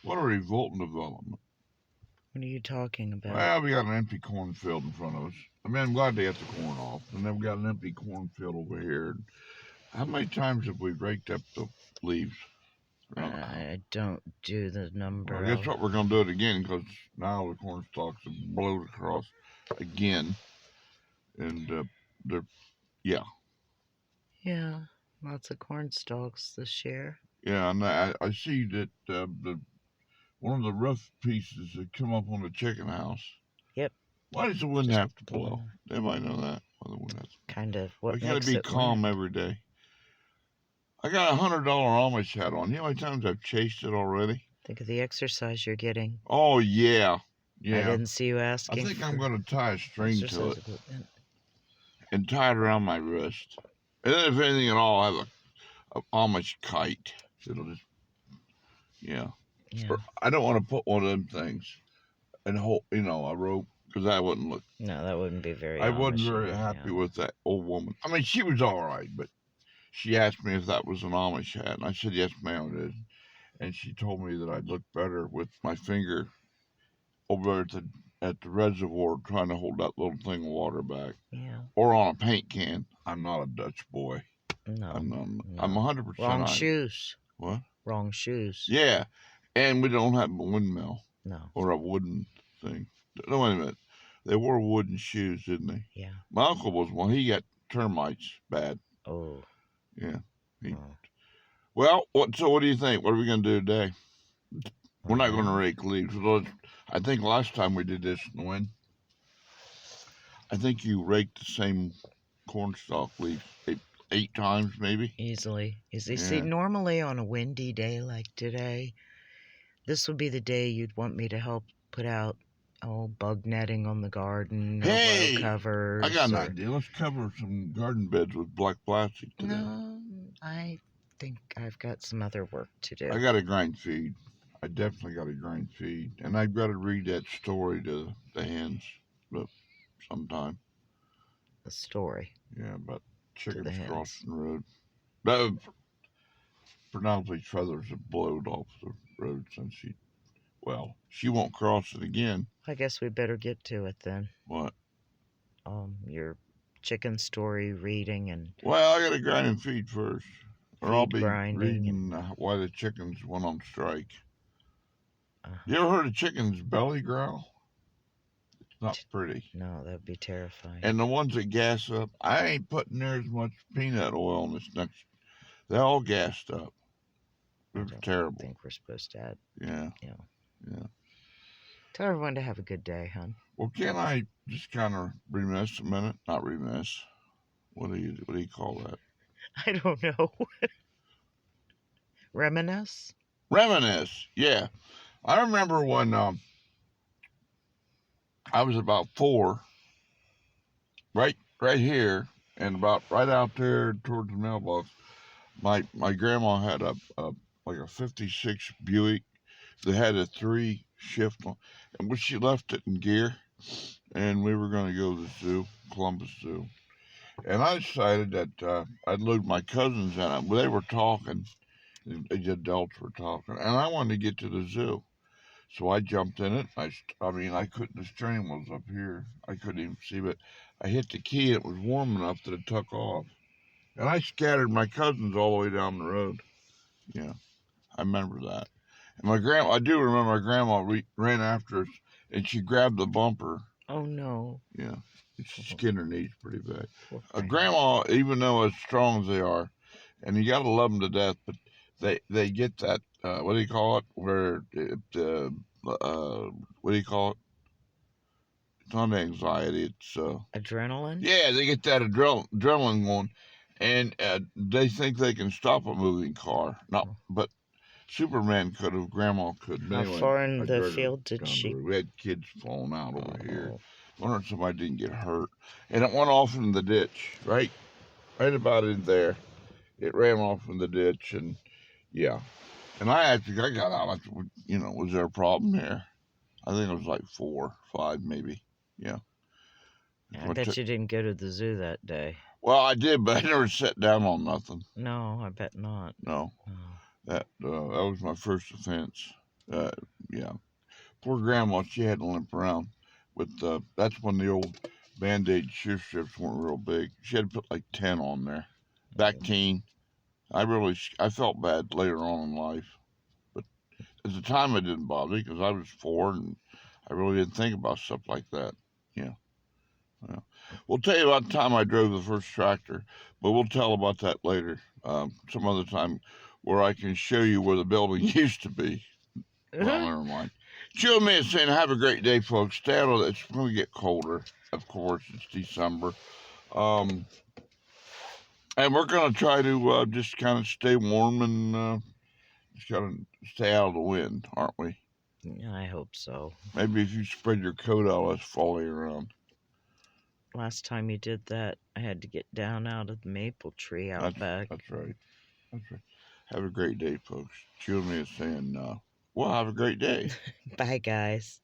What a revolting development. What are you talking about? Well, we got an empty cornfield in front of us. I mean, I'm glad they got the corn off. And then we got an empty cornfield over here. How many times have we raked up the leaves around the house? I don't do the number. Well, guess what? We're going to do it again because now the corn stalks have blown across again. And they're, yeah. Yeah, lots of corn stalks this year. Yeah, and I see that the one of the rough pieces that come up on the chicken house. Yep. Why does the wind have to blow? They might know that. Why the wind has to blow. Kind of what I gotta be calm every day. I got a $100 Amish hat on. You know how many times I've chased it already? Think of the exercise you're getting. Oh yeah, yeah. I didn't see you asking. I think I'm gonna tie a string to it and tie it around my wrist. And then if anything at all, I have a Amish kite. It'll just, yeah. I don't want to put one of them things and hold, a rope, because that wouldn't look. No, that wouldn't be very. I wasn't very happy with that old woman. I mean, she was all right, but she asked me if that was an Amish hat, and I said, yes, ma'am, it is. And she told me that I'd look better with my finger over at the reservoir trying to hold that little thing of water back. Yeah. Or on a paint can. I'm not a Dutch boy. No. I'm 100%. Wrong shoes. What? Wrong shoes. Yeah. And we don't have a windmill. No. Or a wooden thing. No, wait a minute. They wore wooden shoes, didn't they? Yeah. My uncle was one. He got termites bad. Oh. Yeah. Well, so what do you think? What are we going to do today? We're not going to rake leaves. I think last time we did this in the wind, I think you raked the same cornstalk leaves eight times maybe. Easily. See, normally on a windy day like today, this would be the day you'd want me to help put out bug netting on the garden. Hey, covers. I got an idea. Let's cover some garden beds with black plastic today. No, I think I've got some other work to do. I got to grind feed. I definitely got to grind feed. And I've got to read that story to the hens sometime. The story? Yeah, about chickens crossing the road. No, Penelope's feathers have blowed off the road since she won't cross it again. I guess we better get to it then. What? Your chicken story reading and... Well, I got to grind and feed first. Or I'll be reading and... why the chickens went on strike. You ever heard a chicken's belly growl? It's not pretty. No, that'd be terrifying. And the ones that gas up, I ain't putting near as much peanut oil in this next. They're all gassed up. They're terrible. I think we're supposed to add. Yeah. Tell everyone to have a good day, hon. Well, can I just kind of reminisce a minute? Not reminisce. What do you call that? I don't know. Reminisce? Reminisce, yeah. I remember when I was about 4, right here, and about right out there towards the mailbox, my grandma had like a 56 Buick that had a 3 shift on, and when she left it in gear, and we were going to go to the zoo, Columbus Zoo, and I decided that I'd load my cousins in it. They were talking, the adults were talking, and I wanted to get to the zoo. So I jumped in it. I couldn't, the steering wheel was up here. I couldn't even see, but I hit the key and it was warm enough that it took off. And I scattered my cousins all the way down the road. Yeah, I remember that. And I do remember my grandma ran after us and she grabbed the bumper. Oh, no. Yeah, she skinned her knees pretty bad. Grandma, even though as strong as they are, and you got to love them to death, but they get that, what do you call it? Where what do you call it? It's not anxiety. It's adrenaline. Yeah, they get that adrenaline going, and they think they can stop a moving car. But Superman could have. Grandma couldn't. How far in the field did she? We had kids falling out over here. Wondering if somebody didn't get hurt, and it went off in the ditch. Right about in there. It ran off in the ditch, and yeah. And I got out. I said, was there a problem here? I think it was like 4, 5, maybe. Yeah. I bet you didn't go to the zoo that day. Well, I did, but I never sat down on nothing. No, I bet not. No. That was my first offense. Uh, yeah, poor grandma. She had to limp around with. That's when the old Band-Aid shift strips weren't real big. She had to put like 10 on there. Bactine. I felt bad later on in life, but at the time it didn't bother me because I was 4 and I really didn't think about stuff like that. Yeah. Yeah. We'll tell you about the time I drove the first tractor, but we'll tell about that later, some other time, where I can show you where the building used to be. Well, never mind. Joe me is saying, have a great day, folks. Stay out of it. It's going to get colder. Of course, it's December. Um, and we're going to try to just kind of stay warm and just kind of stay out of the wind, aren't we? I hope so. Maybe if you spread your coat out less falling around. Last time you did that, I had to get down out of the maple tree out back. That's right. That's right. Have a great day, folks. Julie is saying, well, have a great day. Bye, guys.